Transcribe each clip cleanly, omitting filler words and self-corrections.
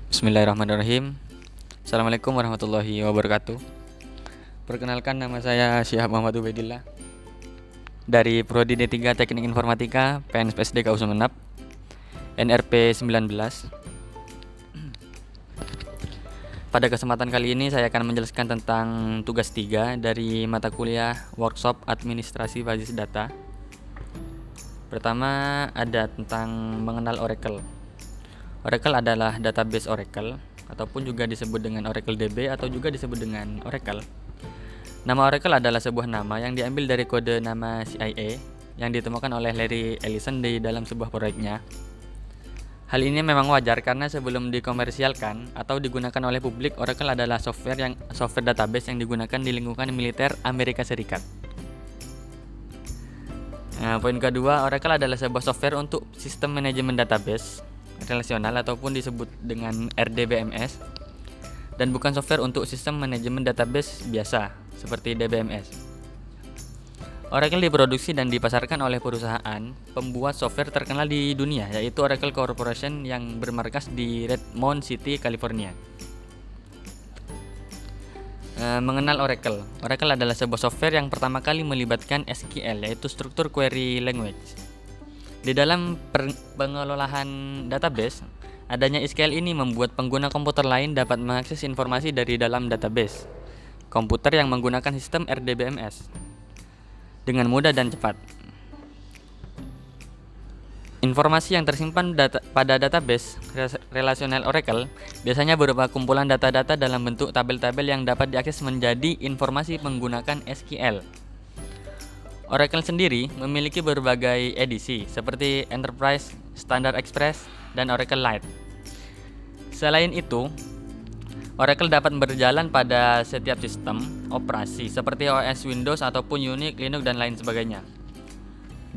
Bismillahirrahmanirrahim. Assalamualaikum warahmatullahi wabarakatuh. Perkenalkan, nama saya Syihab Muhammad Ubaidillah dari Prodi D3 Teknik Informatika PNSPSD KU Sumeneb, NRP 19. Pada kesempatan kali ini saya akan menjelaskan tentang tugas 3 dari mata kuliah Workshop Administrasi Basis Data. Pertama ada tentang mengenal Oracle. Oracle adalah database Oracle, ataupun juga disebut dengan Oracle DB atau juga disebut dengan Oracle. Nama Oracle adalah sebuah nama yang diambil dari kode nama CIA yang ditemukan oleh Larry Ellison di dalam sebuah proyeknya. Hal ini memang wajar karena sebelum dikomersialkan atau digunakan oleh publik, Oracle adalah software database yang digunakan di lingkungan militer Amerika Serikat. Nah, poin kedua, Oracle adalah sebuah software untuk sistem manajemen database relasional ataupun disebut dengan RDBMS, dan bukan software untuk sistem manajemen database biasa seperti DBMS. Oracle diproduksi dan dipasarkan oleh perusahaan pembuat software terkenal di dunia, yaitu Oracle Corporation yang bermarkas di Redmond City, California. Mengenal Oracle. Oracle adalah sebuah software yang pertama kali melibatkan SQL, yaitu Structured Query Language. Di dalam pengelolaan database, adanya SQL ini membuat pengguna komputer lain dapat mengakses informasi dari dalam database komputer yang menggunakan sistem RDBMS dengan mudah dan cepat. Informasi yang tersimpan pada database relasional Oracle biasanya berupa kumpulan data-data dalam bentuk tabel-tabel yang dapat diakses menjadi informasi menggunakan SQL. Oracle sendiri memiliki berbagai edisi seperti Enterprise, Standard Express, dan Oracle Lite. Selain itu, Oracle dapat berjalan pada setiap sistem operasi seperti OS Windows ataupun Unix, Linux, dan lain sebagainya.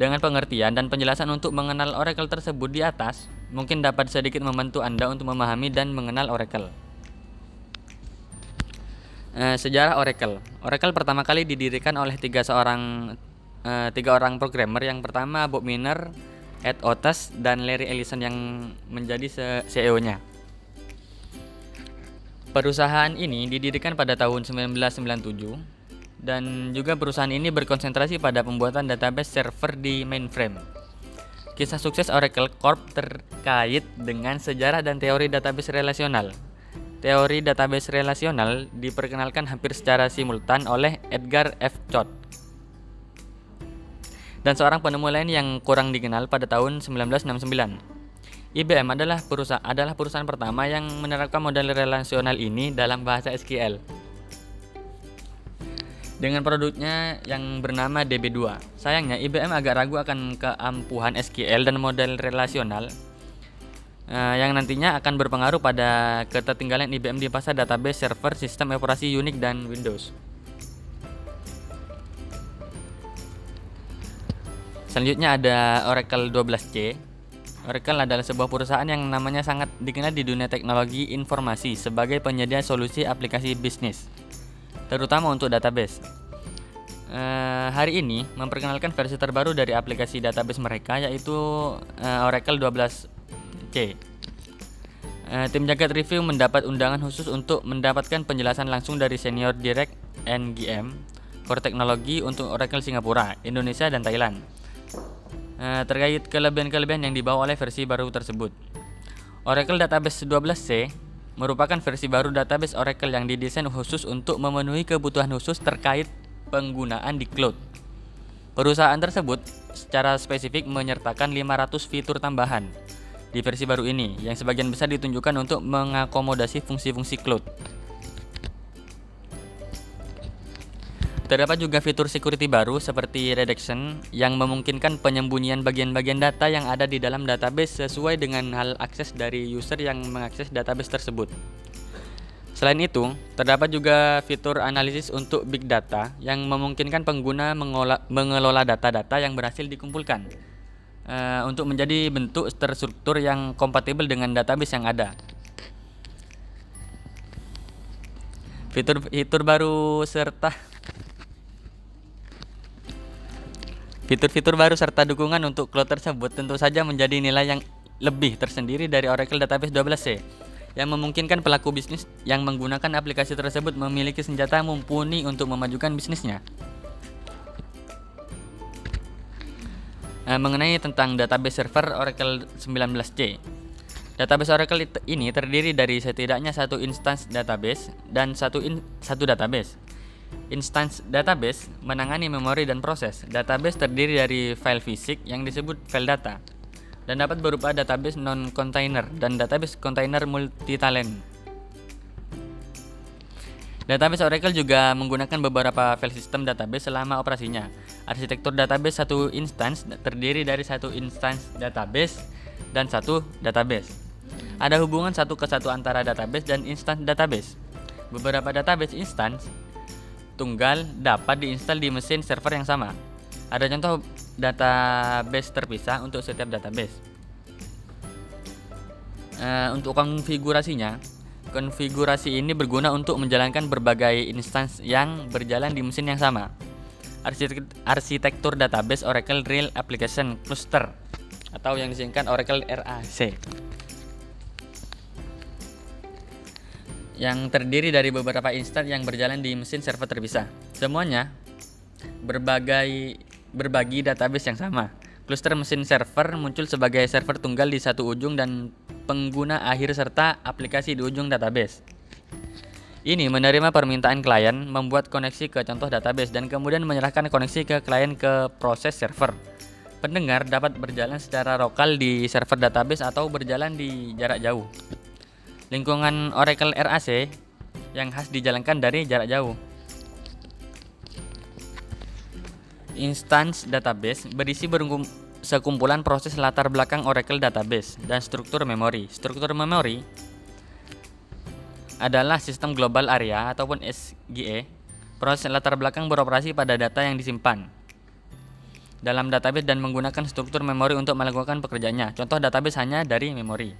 Dengan pengertian dan penjelasan untuk mengenal Oracle tersebut di atas, mungkin dapat sedikit membantu Anda untuk memahami dan mengenal Oracle. Sejarah Oracle. Oracle pertama kali didirikan oleh tiga orang programmer. Yang pertama Bob Miner, Ed Otis, dan Larry Ellison yang menjadi CEO-nya. Perusahaan ini didirikan pada tahun 1997 dan juga perusahaan ini berkonsentrasi pada pembuatan database server di mainframe. Kisah sukses Oracle Corp terkait dengan sejarah dan teori database relasional. Teori database relasional diperkenalkan hampir secara simultan oleh Edgar F. Chot dan seorang penemu lain yang kurang dikenal pada tahun 1969. IBM adalah perusahaan pertama yang menerapkan model relasional ini dalam bahasa SQL dengan produknya yang bernama DB2. Sayangnya IBM agak ragu akan keampuhan SQL dan model relasional yang nantinya akan berpengaruh pada ketertinggalan IBM di pasar database server, sistem operasi Unix dan Windows. Selanjutnya ada Oracle 12c. Oracle adalah sebuah perusahaan yang namanya sangat dikenal di dunia teknologi informasi sebagai penyedia solusi aplikasi bisnis, terutama untuk database. Hari ini memperkenalkan versi terbaru dari aplikasi database mereka, yaitu Oracle 12c. Tim Jagat Review mendapat undangan khusus untuk mendapatkan penjelasan langsung dari Senior Direct NGM Core Technology untuk Oracle Singapura, Indonesia, dan Thailand terkait kelebihan-kelebihan yang dibawa oleh versi baru tersebut. Oracle Database 12c merupakan versi baru database Oracle yang didesain khusus untuk memenuhi kebutuhan khusus terkait penggunaan di cloud. Perusahaan tersebut secara spesifik menyertakan 500 fitur tambahan di versi baru ini yang sebagian besar ditunjukkan untuk mengakomodasi fungsi-fungsi cloud. Terdapat juga fitur security baru seperti redaction yang memungkinkan penyembunyian bagian-bagian data yang ada di dalam database sesuai dengan hal akses dari user yang mengakses database tersebut. Selain itu, terdapat juga fitur analisis untuk big data yang memungkinkan pengguna mengelola data-data yang berhasil dikumpulkan untuk menjadi bentuk terstruktur yang kompatibel dengan database yang ada. Fitur-fitur baru serta dukungan untuk cloud tersebut tentu saja menjadi nilai yang lebih tersendiri dari Oracle Database 12c. yang memungkinkan pelaku bisnis yang menggunakan aplikasi tersebut memiliki senjata mumpuni untuk memajukan bisnisnya. Mengenai tentang database server Oracle 19c. Database Oracle ini terdiri dari setidaknya satu instance database dan satu database. Instance database menangani memori dan proses. Database terdiri dari file fisik yang disebut file data dan dapat berupa database non-container dan database container multi-talent. Database Oracle juga menggunakan beberapa file system database selama operasinya. Arsitektur database satu instance terdiri dari satu instance database dan satu database. Ada hubungan satu ke satu antara database dan instance database. Beberapa database instance tunggal dapat diinstal di mesin server yang sama. Ada contoh database terpisah untuk setiap database. Untuk konfigurasinya, konfigurasi ini berguna untuk menjalankan berbagai instance yang berjalan di mesin yang sama. Arsitektur database Oracle Real Application Cluster atau yang disingkat Oracle RAC, yang terdiri dari beberapa instance yang berjalan di mesin server terpisah. Semuanya berbagi database yang sama. Cluster mesin server muncul sebagai server tunggal di satu ujung dan pengguna akhir serta aplikasi di ujung database. Ini menerima permintaan klien, membuat koneksi ke contoh database dan kemudian menyerahkan koneksi ke klien ke proses server. Pendengar dapat berjalan secara lokal di server database atau berjalan di jarak jauh. Lingkungan Oracle RAC yang khas dijalankan dari jarak jauh. Instance database berisi sekumpulan proses latar belakang Oracle database dan struktur memori. Struktur memori adalah sistem global area ataupun SGA. Proses latar belakang beroperasi pada data yang disimpan dalam database dan menggunakan struktur memori untuk melakukan pekerjaannya. Contoh database hanya dari memori.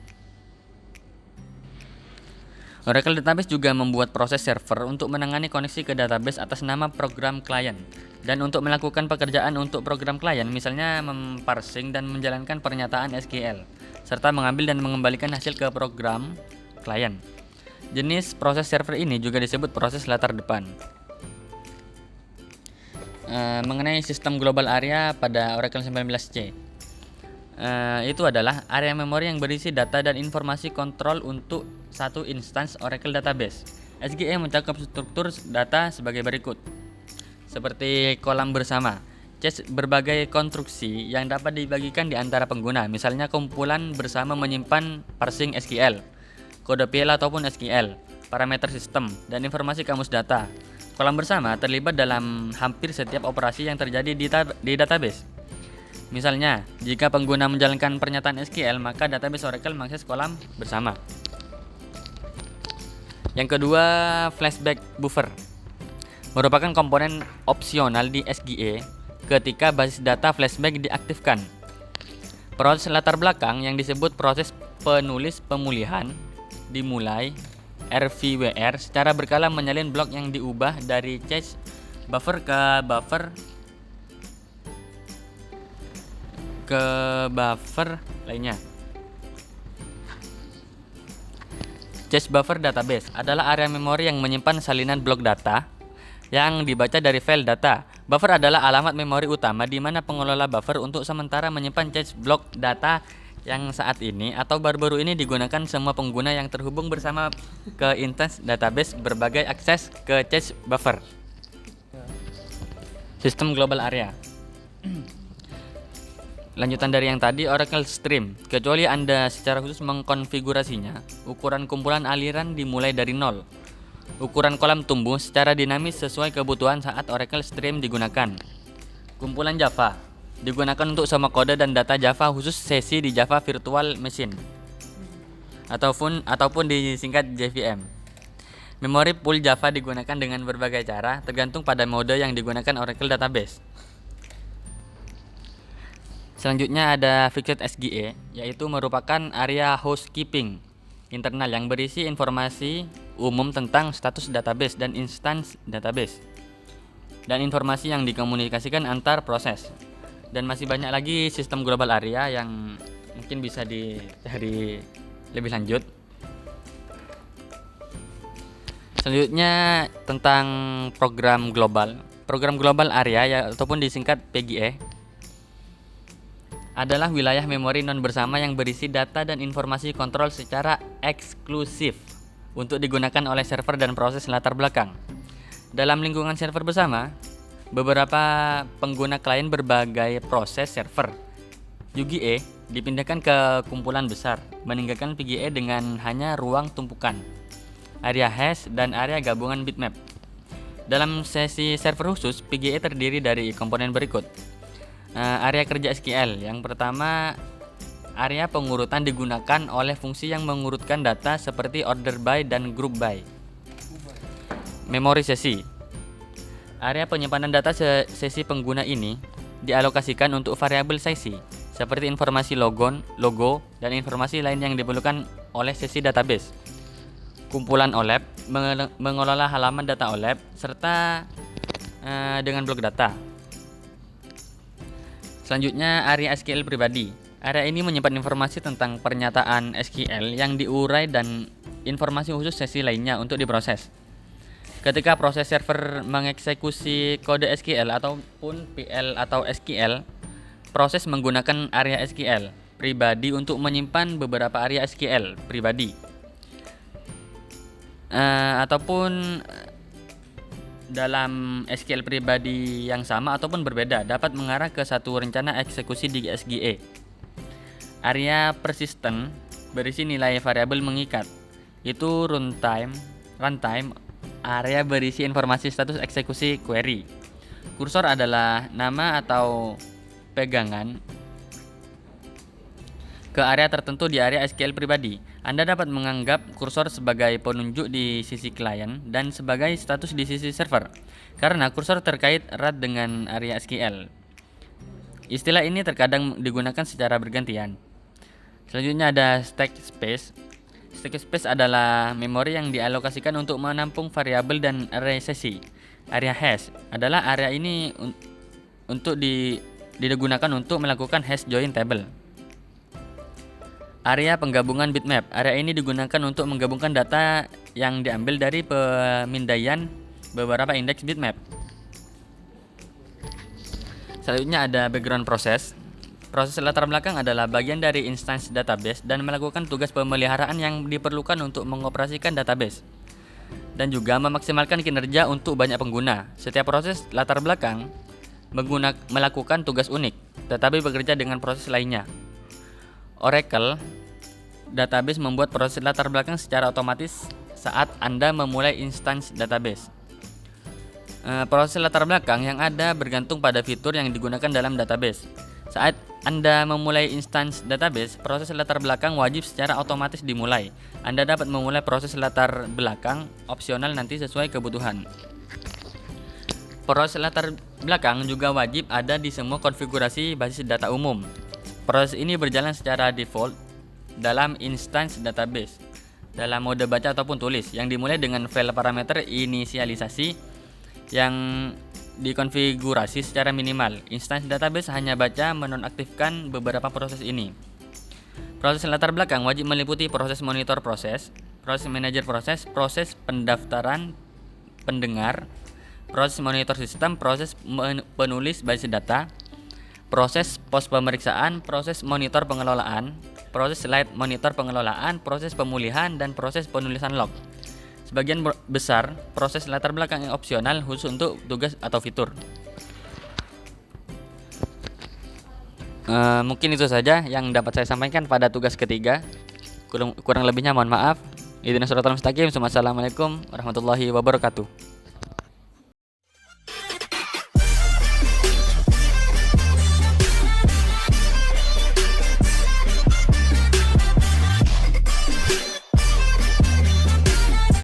Oracle Database juga membuat proses server untuk menangani koneksi ke database atas nama program klien dan untuk melakukan pekerjaan untuk program klien, misalnya memparsing dan menjalankan pernyataan SQL, serta mengambil dan mengembalikan hasil ke program klien. Jenis proses server ini juga disebut proses latar depan. Mengenai sistem global area pada Oracle 19c. Itu adalah area memori yang berisi data dan informasi kontrol untuk satu instance Oracle database. SGA mencakup struktur data sebagai berikut, seperti kolam bersama, cache berbagai konstruksi yang dapat dibagikan di antara pengguna, misalnya kumpulan bersama menyimpan parsing SQL, kode PL ataupun SQL, parameter sistem, dan informasi kamus data. Kolam bersama terlibat dalam hampir setiap operasi yang terjadi di database. Misalnya, jika pengguna menjalankan pernyataan SQL, maka database Oracle mengakses kolam bersama. Yang kedua, flashback buffer merupakan komponen opsional di SGA ketika basis data flashback diaktifkan. Proses latar belakang yang disebut proses penulis pemulihan dimulai RVWR secara berkala menyalin blok yang diubah dari cache buffer ke buffer lainnya. Cache buffer database adalah area memori yang menyimpan salinan blok data yang dibaca dari file data. Buffer adalah alamat memori utama di mana pengelola buffer untuk sementara menyimpan cache blok data yang saat ini atau baru-baru ini digunakan semua pengguna yang terhubung bersama ke instance database berbagai akses ke cache buffer. Sistem global area. Lanjutan dari yang tadi, Oracle Stream. Kecuali Anda secara khusus mengkonfigurasinya, ukuran kumpulan aliran dimulai dari 0. Ukuran kolam tumbuh secara dinamis sesuai kebutuhan saat Oracle Stream digunakan. Kumpulan Java digunakan untuk semua kode dan data Java khusus sesi di Java Virtual Machine ataupun disingkat JVM. Memori pool Java digunakan dengan berbagai cara tergantung pada mode yang digunakan Oracle Database. Selanjutnya ada Fixed SGA, yaitu merupakan area housekeeping internal yang berisi informasi umum tentang status database dan instance database dan informasi yang dikomunikasikan antar proses. Dan masih banyak lagi sistem global area yang mungkin bisa dicari lebih lanjut. Selanjutnya tentang program global. Program global area ya, ataupun disingkat PGA adalah wilayah memori non bersama yang berisi data dan informasi kontrol secara eksklusif untuk digunakan oleh server dan proses latar belakang. Dalam lingkungan server bersama, beberapa pengguna klien berbagai proses server UGA dipindahkan ke kumpulan besar, meninggalkan PGA dengan hanya ruang tumpukan, area hash, dan area gabungan bitmap. Dalam sesi server khusus, PGA terdiri dari komponen berikut. Area kerja SQL. Yang pertama, area pengurutan digunakan oleh fungsi yang mengurutkan data seperti order by dan group by. Memori sesi. Area penyimpanan data sesi pengguna ini dialokasikan untuk variabel sesi, seperti informasi logo, dan informasi lain yang diperlukan oleh sesi database. Kumpulan OLAP mengelola halaman data OLAP serta dengan blok data. Selanjutnya, area SQL pribadi. Area ini menyimpan informasi tentang pernyataan SQL yang diurai dan informasi khusus sesi lainnya untuk diproses. Ketika proses server mengeksekusi kode SQL ataupun PL atau SQL, proses menggunakan area SQL pribadi untuk menyimpan beberapa area SQL pribadi. Ataupun dalam SQL pribadi yang sama ataupun berbeda dapat mengarah ke satu rencana eksekusi di SGE. Area persistent berisi nilai variabel mengikat, itu runtime, area berisi informasi status eksekusi query. Kursor adalah nama atau pegangan ke area tertentu di area SQL pribadi. Anda dapat menganggap kursor sebagai penunjuk di sisi klien dan sebagai status di sisi server, karena kursor terkait erat dengan area SQL. Istilah ini terkadang digunakan secara bergantian. Selanjutnya ada stack space. Stack space adalah memori yang dialokasikan untuk menampung variabel dan array sesi. Area hash adalah area ini digunakan untuk melakukan hash join table. Area penggabungan bitmap. Area ini digunakan untuk menggabungkan data yang diambil dari pemindaian beberapa indeks bitmap. Selanjutnya ada background process. Proses latar belakang adalah bagian dari instansi database dan melakukan tugas pemeliharaan yang diperlukan untuk mengoperasikan database dan juga memaksimalkan kinerja untuk banyak pengguna. Setiap proses latar belakang melakukan tugas unik, tetapi bekerja dengan proses lainnya. Oracle Database membuat proses latar belakang secara otomatis saat Anda memulai instansi database. Proses latar belakang yang ada bergantung pada fitur yang digunakan dalam database. Saat Anda memulai instansi database, proses latar belakang wajib secara otomatis dimulai. Anda dapat memulai proses latar belakang opsional nanti sesuai kebutuhan. Proses latar belakang juga wajib ada di semua konfigurasi basis data umum. Proses ini berjalan secara default dalam instansi database dalam mode baca ataupun tulis yang dimulai dengan file parameter inisialisasi yang dikonfigurasi secara minimal. Instansi database hanya baca menonaktifkan beberapa proses ini. Proses latar belakang wajib meliputi proses monitor proses manajer proses pendaftaran pendengar, proses monitor sistem, proses penulis basis data, proses pos pemeriksaan, proses monitor pengelolaan, proses slide monitor pengelolaan, proses pemulihan, dan proses penulisan log. Sebagian besar proses latar belakang yang opsional khusus untuk tugas atau fitur. Mungkin itu saja yang dapat saya sampaikan pada tugas ketiga. Kurang lebihnya mohon maaf. Ihdinas shiratal mustaqim. Wassalamualaikum warahmatullahi wabarakatuh.